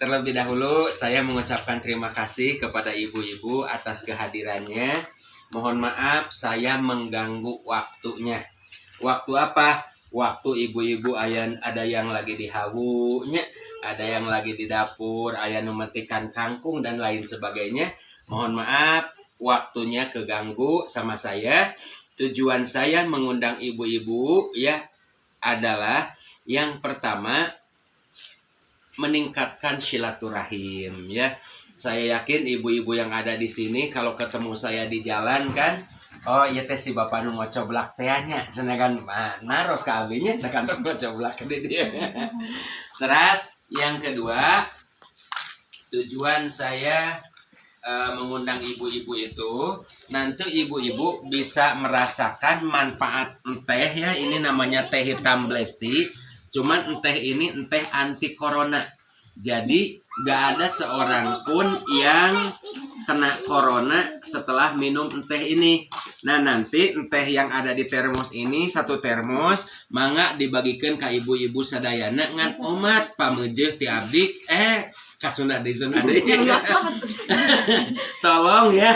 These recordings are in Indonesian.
terlebih dahulu saya mengucapkan terima kasih kepada ibu-ibu atas kehadirannya. Mohon maaf saya mengganggu waktunya. Waktu apa? Waktu ibu-ibu ada yang lagi di hawunya, ada yang lagi di dapur, aya memetikan kangkung dan lain sebagainya. Mohon maaf waktunya keganggu sama saya. Tujuan saya mengundang ibu-ibu ya adalah yang pertama meningkatkan silaturahim ya. Saya yakin ibu-ibu yang ada di sini kalau ketemu saya di jalan kan, oh iya teh si bapak nu ngocoblak tehnya, senajan naros ka abinya teh kantos ngocoblak di dia. Terus yang kedua, tujuan saya mengundang ibu-ibu itu nanti ibu-ibu bisa merasakan manfaat teh ya. Ini namanya teh hitam Blesti. Cuman teh ini teh anti corona. Jadi gak ada seorang pun yang kena corona setelah minum teh ini. Nah nanti teh yang ada di termos ini, satu termos mangga dibagikan ke ibu-ibu sadayana ngan omat pamejeh ti abdi kasuna di zona deh. Tolong ya,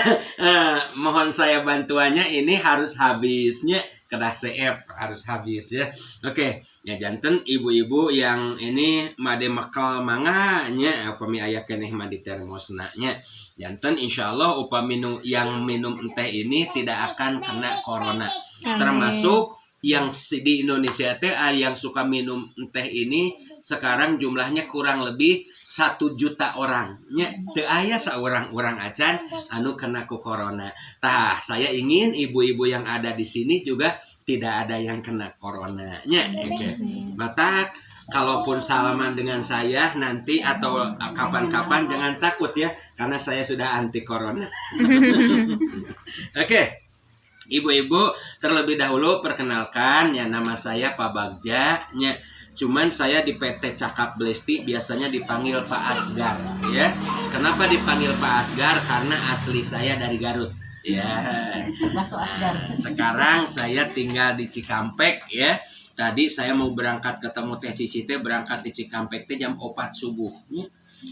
mohon saya bantuannya, ini harus habisnya kedah CF harus habis ya. Oke, ya janten ibu-ibu yang ini made mekal manganya upami aya keneh mah di termosna nya. Janten insyaallah upami yang minum teh ini tidak akan kena corona. Termasuk yang di Indonesia teh yang suka minum teh ini sekarang jumlahnya kurang lebih 1 juta orang nya teu aya saurang-urang acan anu kena ku corona. Tah saya ingin ibu-ibu yang ada di sini juga tidak ada yang kena corona nya. Oke. Mata kalaupun salaman dengan saya nanti atau kapan-kapan jangan takut ya karena saya sudah anti corona. Oke. Ibu-ibu terlebih dahulu perkenalkan ya, nama saya Pak Bagja nya. Cuman saya di PT Cakap Blesti biasanya dipanggil Pak Asgar ya. Kenapa dipanggil Pak Asgar? Karena asli saya dari Garut ya. Masuk Asgar. Sekarang saya tinggal di Cikampek ya. Tadi saya mau berangkat ketemu Teh Cici teh, berangkat di Cikampek teh jam 4 subuh ya.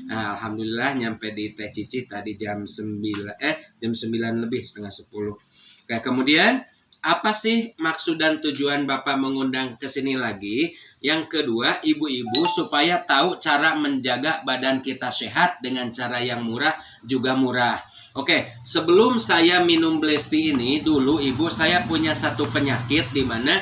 Nah, alhamdulillah nyampe di Teh Cici tadi jam 9 lebih setengah 10. Oke, kemudian apa sih maksud dan tujuan Bapak mengundang ke sini lagi? Yang kedua, ibu-ibu supaya tahu cara menjaga badan kita sehat dengan cara yang murah juga murah. Oke, sebelum saya minum Blesti ini, dulu ibu saya punya satu penyakit di mana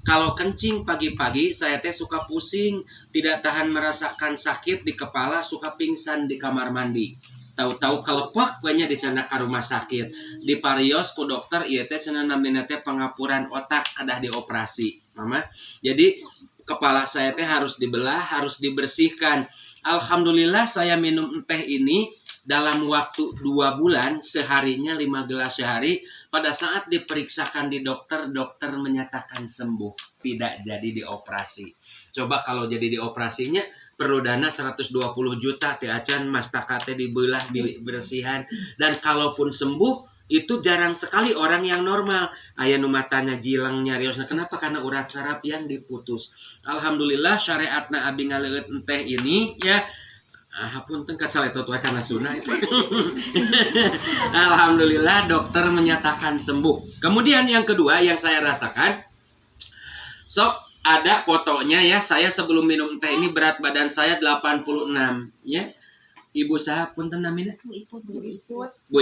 kalau kencing pagi-pagi saya teh suka pusing, tidak tahan merasakan sakit di kepala, suka pingsan di kamar mandi. Tahu-tahu kelepek banyak dicanda ke rumah sakit. Di parios ku dokter ieu teh cenah namina teh pengapuran otak kedah dioperasi. Mama. Jadi kepala saya teh harus dibelah, harus dibersihkan. Alhamdulillah saya minum teh ini dalam waktu 2 bulan, seharinya 5 gelas sehari. Pada saat diperiksakan di dokter, dokter menyatakan sembuh, tidak jadi dioperasi. Coba kalau jadi dioperasinya perlu dana 120 juta teh acan mastakate dibelah dibersihan, dan kalaupun sembuh itu jarang sekali orang yang normal. Aya nu matanya jilang nyariosna kenapa? Karena urat saraf yang diputus. Alhamdulillah syariatna abi ngaleut teh ini ya. Hapunten kacaletot wae kana sunah itu. Alhamdulillah dokter menyatakan sembuh. Kemudian yang kedua yang saya rasakan, sok ada fotonya ya, saya sebelum minum teh ini berat badan saya 86 ya. Ibu saya punten namina Bu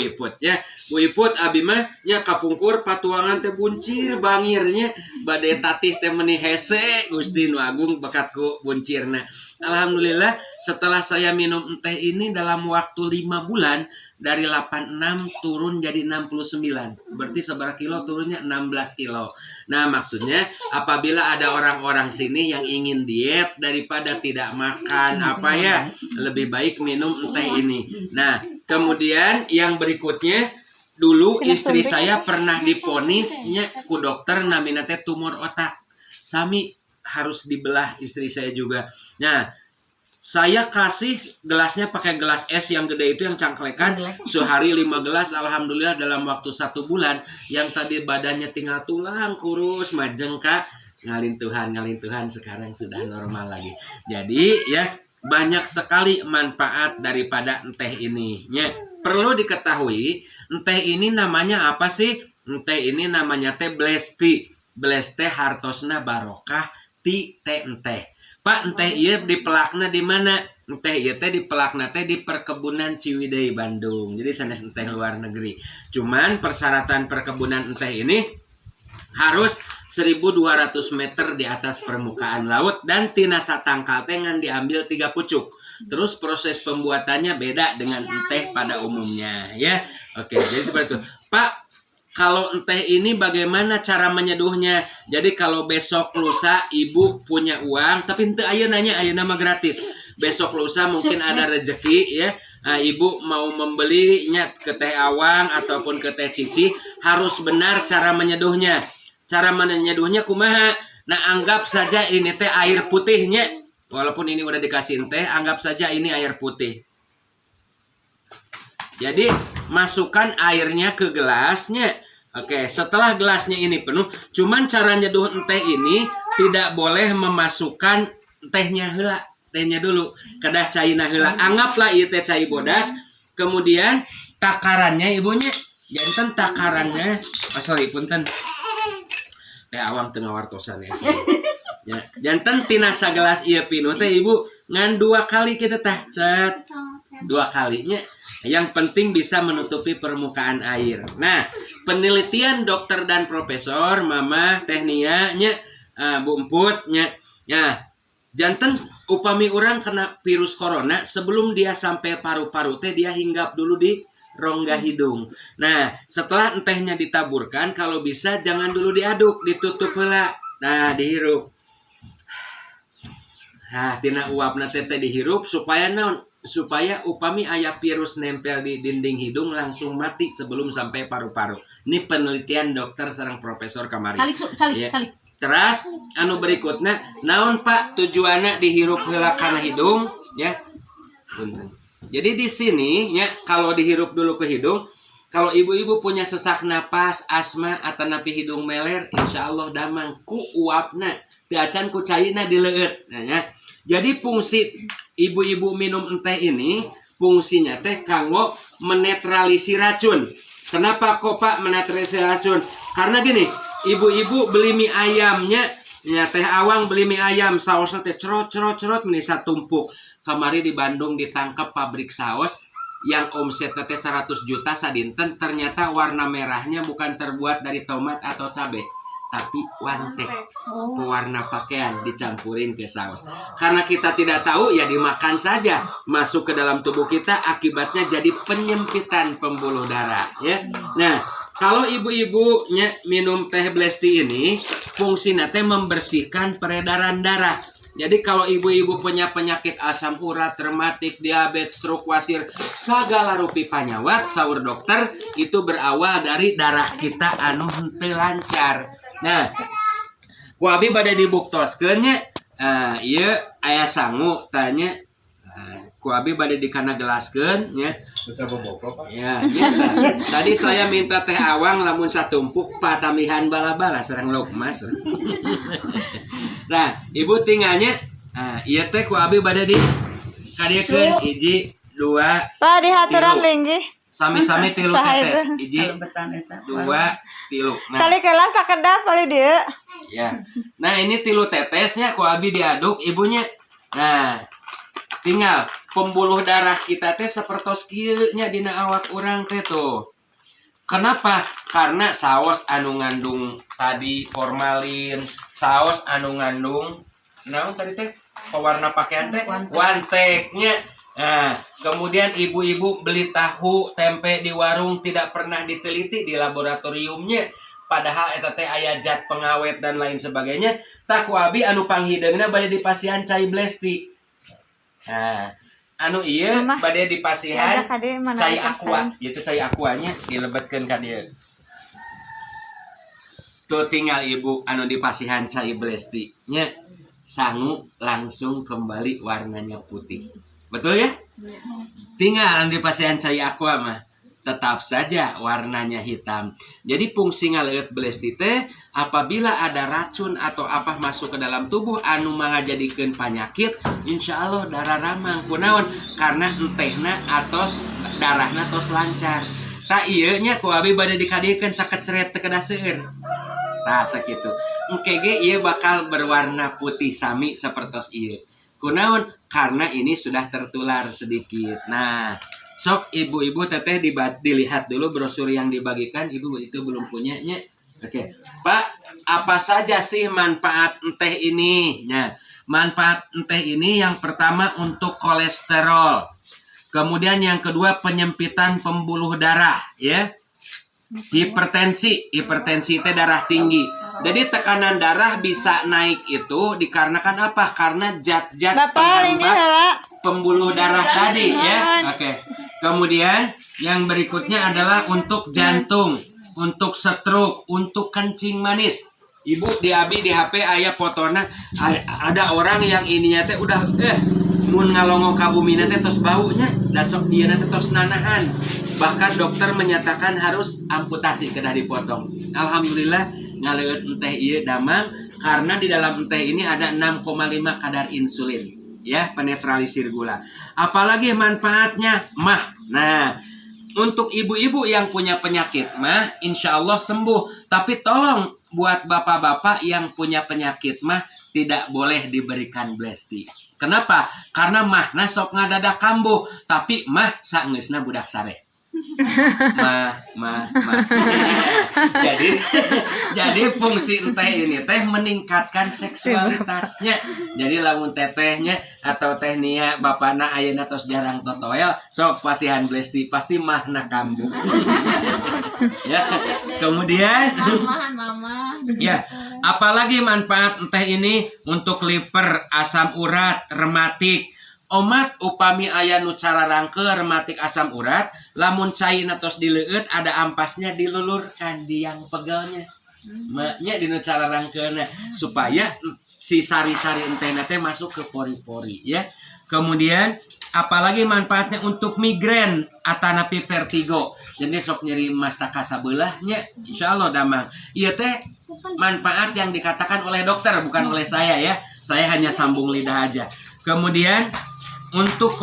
Iput ya. Bu Iput abi mah nya kapungkur patuangan teh buncir bangirnya bade tatih teh meuni hese Gusti Nu Agung bakatku buncirna. Alhamdulillah setelah saya minum teh ini dalam waktu 5 bulan dari 86 turun jadi 69. Berarti seberapa kilo turunnya? 16 kilo. Nah maksudnya apabila ada orang-orang sini yang ingin diet daripada tidak makan apa ya, lebih baik minum teh ini. Nah kemudian yang berikutnya, dulu istri saya pernah diponisnya ku dokter namina teh tumor otak. Sami harus dibelah istri saya juga. Nah saya kasih gelasnya pakai gelas es yang gede itu yang cangklekan, sehari 5 gelas. Alhamdulillah dalam waktu 1 bulan yang tadi badannya tinggal tulang kurus majengka, ngalin Tuhan sekarang sudah normal lagi. Jadi ya banyak sekali manfaat daripada teh ini. Ya, perlu diketahui, teh ini namanya apa sih? Teh ini namanya teh blesti. Blesti hartosna barokah ti teh teh. Pak, teh ieu dipelakna di mana? Teh ieu teh dipelakna teh di perkebunan Ciwidey Bandung. Jadi sanes teh luar negeri. Cuman persyaratan perkebunan teh ini harus 1.200 meter di atas permukaan laut dan tina satangkal teh ngan diambil 3 pucuk. Terus proses pembuatannya beda dengan teh pada umumnya ya. Oke, jadi seperti itu. Pak, kalau teh ini bagaimana cara menyeduhnya? Jadi kalau besok lusa ibu punya uang tapi henteu ayeuna mah gratis. Besok lusa mungkin ada rezeki ya. Nah, ibu mau membelinya ke teh Awang ataupun ke teh Cici, harus benar cara menyeduhnya. Cara menyeduhnya kumaha? Nah, anggap saja ini teh air putihnya. Walaupun ini udah dikasih teh, anggap saja ini air putih. Jadi, masukkan airnya ke gelasnya. Oke, setelah gelasnya ini penuh, cuman cara nyeduh teh ini tidak boleh memasukkan tehnya heula. Tehnya dulu, kedah caina heula. Anggaplah ieu teh cai bodas. Kemudian takarannya ibunya, janten takarannya, sorry punten. Teh Awang teu ngawartosan ya. Ya, janten tina sagelas ieu pinuh teh ibu ngan 2 kali kita teh cet. 2 kalinya. Yang penting bisa menutupi permukaan air. Nah, penelitian dokter dan profesor, mama, tehnia nya, Bu Emput nya. Ya, janten upami orang kena virus corona sebelum dia sampai paru-paru teh dia hinggap dulu di rongga hidung. Nah, setelah entehnya ditaburkan, kalau bisa jangan dulu diaduk, ditutup heula. Nah, dihirup. Nah, tina uapna teh dihirup supaya naon? Supaya upami aya virus nempel di dinding hidung langsung mati sebelum sampai paru-paru. Ini penelitian dokter sareng profesor kamari. Calik. Terus anu berikutnya, naon Pak tujuanna dihirup heula kana hidung ya? Punten. Jadi di sini ya, kalau dihirup dulu ke hidung, kalau ibu-ibu punya sesak napas, asma atau napi hidung meler, insya Allah damang ku uapna, teu acan ku cairna di leueut. Nah, ya. Jadi fungsi ibu-ibu minum teh ini, fungsinya teh kanggo menetralisir racun. Kenapa kok Pak menetralisir racun? Karena gini, ibu-ibu beli mie ayamnya, ya teh Awang beli mie ayam, sausnya teh cerot menisa tumpuk. Kemari di Bandung ditangkap pabrik saus yang omsetnya teh 100 juta sadinten, ternyata warna merahnya bukan terbuat dari tomat atau cabai, tapi wantek. Pewarna pakaian dicampurin ke saus. Karena kita tidak tahu ya dimakan saja, masuk ke dalam tubuh kita, akibatnya jadi penyempitan pembuluh darah ya. Nah, kalau ibu-ibu minum teh blesti ini, fungsinya teh membersihkan peredaran darah. Jadi kalau ibu-ibu punya penyakit asam urat, rematik, diabetes, stroke, wasir, segala rupi panyawat, saur dokter, itu berawal dari darah kita anu henteu lancar. Nah, ku abi bade dibuktoskeun nya. Ieu aya sangu tanya. Ku abi bade dikana gelaskeun nya. Bisa bobok Pak. Ya, gitu. Tadi saya minta teh Awang lamun satumpuk patamihan bala-bala sareng Lokmas. Nah, ibu tinggalnya, iya teh ku abi bade di kadiekeun 1, 2. Pak dihaturan linggih. Sami-sami 3 tetes. 1, 2, 3. Nah, Cali kelas sakedap kali dieu. ya. Nah, ini 3 tetesnya ku abi diaduk ibunya. Nah, tinggal pembuluh darah kita teh sapertos kieu nya dina awak urang teh tuh. Kenapa? Karena saos anu ngandung tadi formalin, saos anu ngandung naon tadi teh pewarna pakaian teh wanteknya. Nah, kemudian ibu-ibu beli tahu, tempe di warung tidak pernah diteliti di laboratoriumnya. Padahal eta teh aya zat pengawet dan lain sebagainya. Tak ku abi anu panghideungna bade dipasihan cai blesti. Nah, anu ieu bade dipasihan cai aqua, itu cai aquanya dilebetkeun ka dieu. Tuh tinggal ibu anu dipasihan cai blesti nya sangu langsung kembali warnanya putih. Betul ya? Tinggal anu dipasihan cai aqua mah tetap saja warnanya hitam. Jadi fungsi ngaleut belesti teh apabila ada racun atau apa masuk ke dalam tubuh anu mangajadikeun penyakit, insya Allah darah ramang kunaon karena entehna atos darahna tos lancar. Tak ieu nya ku abi bade dikadiekeun sakeceret teu kedah seueur. Tah sakitu. Engke ge ieu bakal berwarna putih sami sapertos ieu. Kunaon? Karena ini sudah tertular sedikit. Nah, sok ibu-ibu teteh dilihat dulu brosur yang dibagikan. Ibu itu belum punyanya. Oke, Pak, apa saja sih manfaat teh ini? Nah, manfaat teh ini yang pertama untuk kolesterol. Kemudian yang kedua penyempitan pembuluh darah, ya. Hipertensi itu darah tinggi. Jadi tekanan darah bisa naik itu dikarenakan apa? Karena zat-zat penghambat pembuluh darah tadi ya. Oke. Kemudian yang berikutnya adalah untuk jantung, untuk stroke, untuk kencing manis. Ibu di abi di HP aya fotona ada orang yang ininya teh udah mun ngalongo ka bumina teh tos baunya da sok dieuna teh tos nanahan. Bahkan dokter menyatakan harus amputasi kedah dipotong. Alhamdulillah ngaleut teh ieu damang karena di dalam teh ini ada 6,5 kadar insulin ya, penetralisir gula. Apalagi manfaatnya mah. Nah, untuk ibu-ibu yang punya penyakit mah insya Allah sembuh. Tapi tolong buat bapak-bapak yang punya penyakit mah tidak boleh diberikan blesti. Kenapa? Karena mah sok ngadadak kambuh, tapi mah saeungeusna budak sare. mah. jadi fungsi teh ini teh meningkatkan seksualitasnya. Jadi lamun tetehnya atau teh nia bapana ayeuna tos jarang totoel sok pasihan blesti pasti mahna kambuh. Ya. Kemudian mama. Ya, apalagi manfaat teh ini untuk liver, asam urat, rematik. Omat upami aya nu cararangke rematik asam urat, lamun caina tos dileueut ada ampasnya dilulurkan di yang pegelnya. Nya dinu cararangkeuna supaya si sari-sari entehna teh masuk ke pori-pori ya. Kemudian apalagi manfaatnya untuk migrain atanapi vertigo. Jadi sok nyeri mastaka sabelahnya insyaallah damang. Ieu teh manfaat yang dikatakan oleh dokter bukan oleh saya ya. Saya hanya sambung lidah aja. Kemudian untuk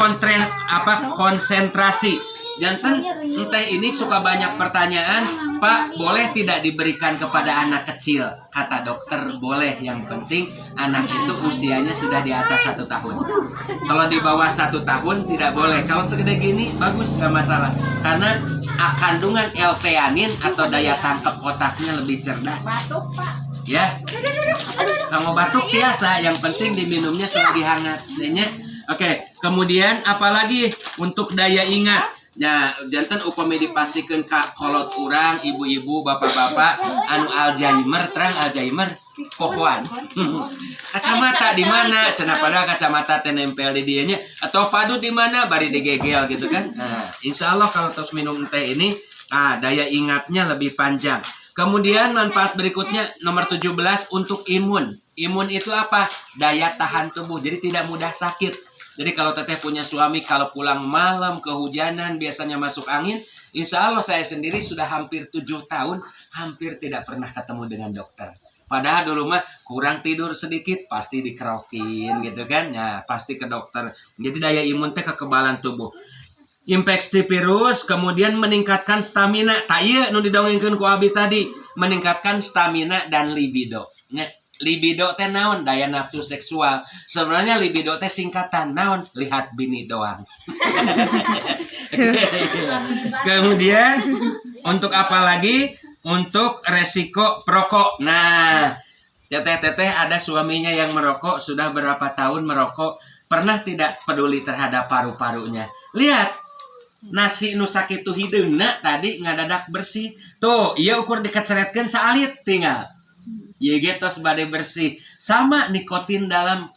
konsentrasi. Jantan teh ini suka banyak pertanyaan, Pak, boleh tidak diberikan kepada anak kecil? Kata dokter boleh, yang penting anak itu usianya sudah di atas 1 tahun. Kalau di bawah 1 tahun tidak boleh. Kalau segede gini bagus, nggak masalah. Karena kandungan L-theanin atau daya tangkap otaknya lebih cerdas. Batuk, Pak. Ya, kamu batuk biasa, yang penting diminumnya selagi hangat. Oke, kemudian apalagi untuk daya ingat. Nah, jantan upami dipasikeun ka kolot urang, ibu-ibu, bapak-bapak anu Alzheimer, terang Alzheimer pohoan. Kacamata di mana? Cenah pada kacamata teh nempel di dieu nya atau padu di mana bari digegel gitu kan. Nah, insyaallah kalau terus minum teh ini, daya ingatnya lebih panjang. Kemudian manfaat berikutnya nomor 17 untuk imun. Imun itu apa? Daya tahan tubuh. Jadi tidak mudah sakit. Jadi kalau teteh punya suami, kalau pulang malam kehujanan, biasanya masuk angin, insya Allah saya sendiri sudah hampir 7 tahun, hampir tidak pernah ketemu dengan dokter. Padahal dulu mah kurang tidur sedikit, pasti dikerokin gitu kan, ya pasti ke dokter. Jadi daya imun teh kekebalan tubuh. Infeksi virus, kemudian meningkatkan stamina. Tak iya, nu didongengkeun ku abi tadi, meningkatkan stamina dan libido. Libido teh naon? Daya nafsu seksual. Sebenarnya libido teh singkatan naon? Lihat bini doang. Kemudian untuk apa lagi? Untuk resiko perokok. Nah, teteh-teteh ada suaminya yang merokok, sudah berapa tahun merokok, pernah tidak peduli terhadap paru-parunya. Lihat, nasi nu sakitu hideungna tadi ngadadak bersih. Tuh, ieu ukur dikeceretkeun saalit tinggal. Ieu ge tos bade bersih. Sama nikotin dalam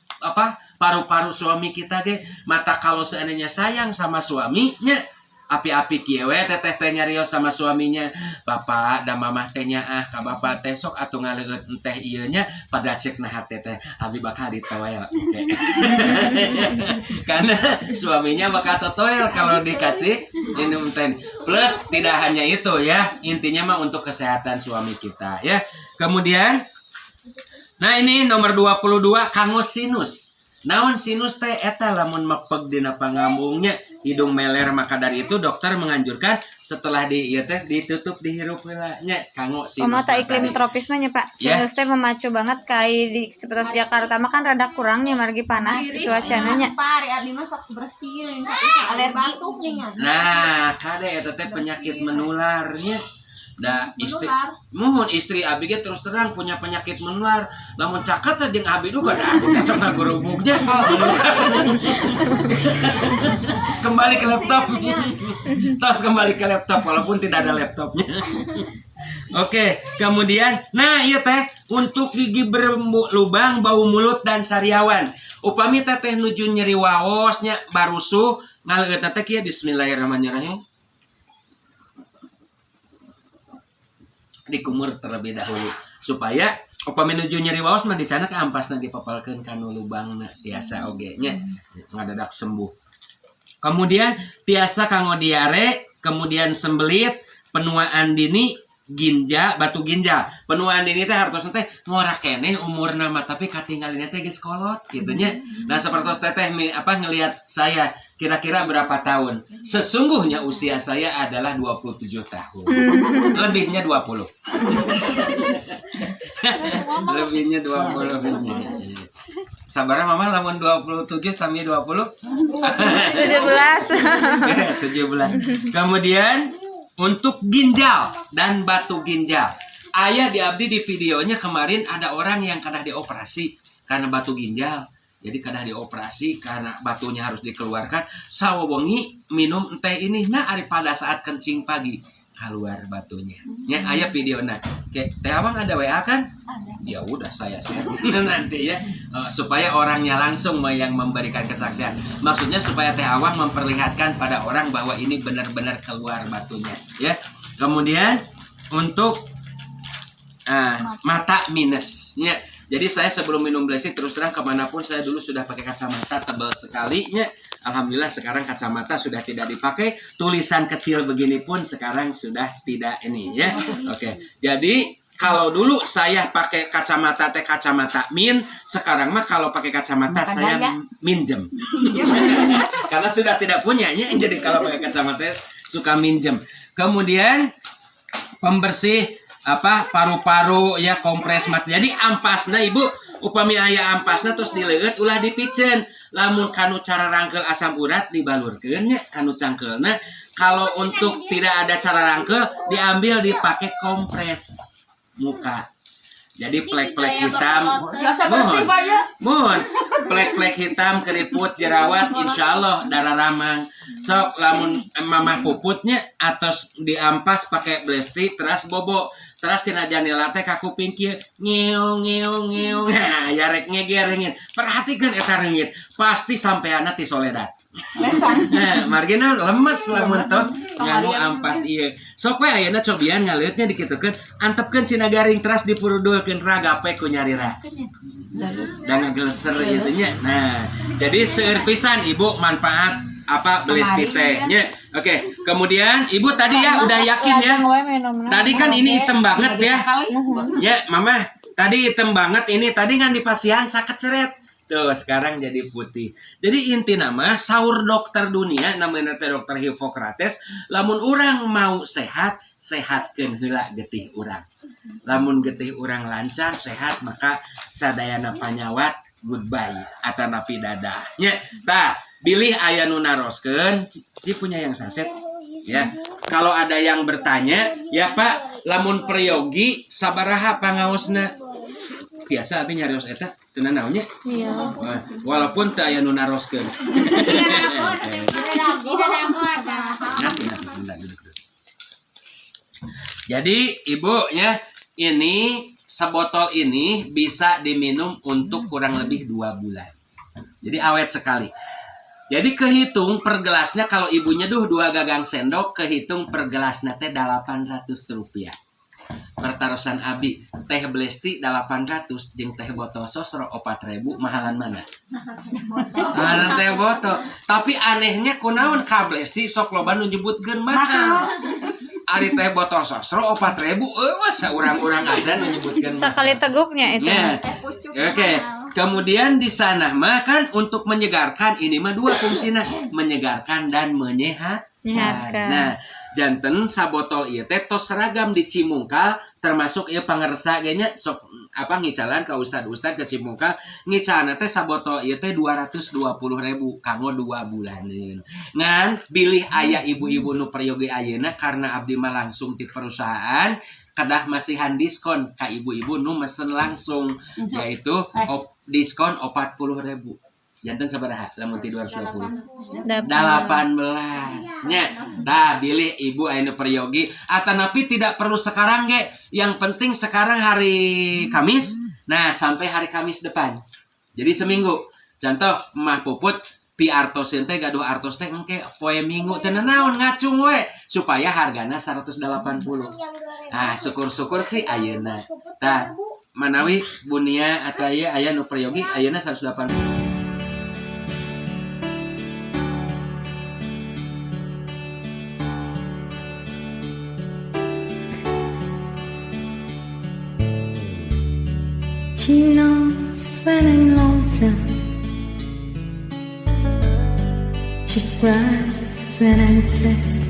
paru-paru suami kita ge. Mata kalau seandainya sayang sama suaminya, api-api kieu we teteh teh nyarios sama suaminya. Bapak da mamah teh nyaah ka bapak teh sok atuh ngaleut teh ieu nya pada cek nah hate teh abi bakal ditoel. Karena suaminya bakal totoel kalau dikasih minum teh. Plus tidak hanya itu ya, intinya mah untuk kesehatan suami kita ya. Kemudian nah ini nomor 22 kanggo sinus. Naon sinus teh eta lamun mepeg dina pangambungnya hidung meler, maka dari itu dokter menganjurkan setelah di ieu teh ditutup dihirup heula nya kanggo sinus. Mata iklim tropis mah nya Pak. Sinus teh memacu banget kayak di seperti Jakarta mah kan rada kurangnya margi panas cuacana nya. Pari abi mah sok bersih tapi alergi batuk nih. Nah, kade eta teh penyakit menularnya. Da istri abi ge terus terang punya penyakit menular. Lamun caket jeung abi duka da abi sok ngagurubugnya. Kembali ke laptop. Tos kembali ke laptop walaupun tidak ada laptopnya. Oke, kemudian nah iya teh untuk gigi berlubang, bau mulut dan sariawan. Upami teh nuju nyeri waosnya barusuh ngaleutna teh kieu bismillahirrahmanirrahim. Dikumur terlebih dahulu supaya upami nuju nyeri waos mah di sana ke ampasna dipapalkeun kanu lubangna tiasa oge nya ngadadak sembuh. Kemudian tiasa kanggo diare, kemudian sembelit, penuaan dini, ginja, batu ginjal. Penuaan dini teh hartosna teh ngora keneh umurna mah tapi katinggalina teh geus kolot kitu nya. Nah sapertos teteh ngelihat saya kira-kira berapa tahun? Sesungguhnya usia saya adalah 27 tahun. Lebihnya 20. Lebihnya 20. Sabar mama lamun 27 sami 20. 17. Kemudian untuk ginjal dan batu ginjal. Aya di abdi di videonya kemarin ada orang yang kadah dioperasi karena batu ginjal. Jadi kadah dioperasi karena batunya harus dikeluarkan. Sawewengi minum teh ini nah ari pada saat kencing pagi keluar batunya. Ya aya videona. Teh Awang ada WA kan? Ada. Ya udah saya share nanti ya supaya orangnya langsung yang memberikan kesaksian. Maksudnya supaya Teh Awang memperlihatkan pada orang bahwa ini benar-benar keluar batunya ya. Kemudian untuk mata minusnya. Jadi saya sebelum minum Blessing terus terang kemanapun saya dulu sudah pakai kacamata tebal sekalinya. Alhamdulillah sekarang kacamata sudah tidak dipakai. Tulisan kecil begini pun sekarang sudah tidak ini ya. Oke. Jadi kalau dulu saya pakai kacamata kacamata min, sekarang mah kalau pakai kacamata mata saya minjem. Karena sudah tidak punyanya, jadi kalau pakai kacamata suka minjem. Kemudian pembersih paru-paru ya, kompres mata. Jadi ampasna ibu upami aya ampasna terus dileueut ulah dipicen. Lamun kanu cara rangkel asam urat dibalurkeun nya kanu cangkeulna. Kalau untuk tidak ada cara rangkel diambil dipakai kompres muka. Jadi plek-plek hitam mohon plek-plek hitam, keriput, jerawat insyaallah darah ramang. Sok lamun mamah puputnya atos diampas pakai blesti teras bobo teras tina janela teh ka kuping kieu ngeong ngeong ngeong. Nah ya rek ngegerengin. Perhatikeun eta reungit pasti sampeana ti Soledad. Nah, margina lemes lamun tos nganu ampas ieu. Sok we ayeuna cobian ngaleutnya dikitukeun, antepkeun sina garing teras dipurudulkeun ragape ku nyarira. Dan ngegeleser gitu nya. Nah, jadi seueur pisan Ibu manfaat blesti teh nya. Oke, kemudian Ibu tadi ya udah yakin ya. Tadi kan ini hitam banget ya. Ya, Mama, tadi hitam banget ini. Tadi kan di pasian sakit ceret. Tuh sekarang jadi putih. Jadi inti nama saur dokter dunia namanya dokter Hippocrates, lamun urang mau sehat, sehatkeun heula getih urang. Lamun getih urang lancar sehat maka sadayana panyawat goodbye atanapi dadahnya. Tah, pilih aya nu naroskeun, si punya yang saset ya. Kalau ada yang bertanya, ya Pak, lamun prayogi sabaraha pangaosna? Biasa abi nyarios eta teu naonnya. Iya. Walaupun teu aya nu naroskeun. Jadi Ibu ya, ini sebotol ini bisa diminum untuk kurang lebih 2 bulan. Jadi awet sekali. Jadi kehitung per gelasnya kalau ibunya 2 gagang sendok, kehitung per gelasnya teh 800 rupiah. Pertarusan Abi teh Blesti 800 jeung teh botol sosro 4.000 mahalan mana? Mahalan teh botol. Tapi anehnya kunaon ka Blesti sok loba nu nyebutkeun mahal. Ari teh botol sosro 4.000 saurang-urang aja nu nyebutkeun mahal. Sekali teguknya itu. Nah, oke. Kemudian di sana mah kan untuk menyegarkan, ini mah 2 fungsina, menyegarkan dan menyehatkan. Nah, janten sabotol ieu teh tos seragam di Cimungkal, termasuk ieu pangersa ge nya sok ngicalan ka ustad-ustad ke Cimungkal, ngicalana teh sabotol ieu teh 220.000 kanggo 2 bulaneun. Ngan bilih aya ibu-ibu nu peryogi ayeuna karena abdi mah langsung ti perusahaan kedah masihan diskon ka ibu-ibu nu mesen langsung, yaitu diskon 40.000. Janten sabaraha lamun ti 220? 18 nya. Tah bilih ibu anu peryogi atanapi tidak perlu sekarang ge. Yang penting sekarang hari Kamis. Nah, sampai hari Kamis depan. Jadi seminggu. Contoh Mah Puput pi artos teh gaduh artos teh engke poe Minggu teh naon ngacung we supaya hargana 180. Ah, syukur-syukur sih ayeuna. Tah manawi Bunia atau aya nu peryogi ayeuna 180. She knows when I'm lonesome. She cries when I'm sad.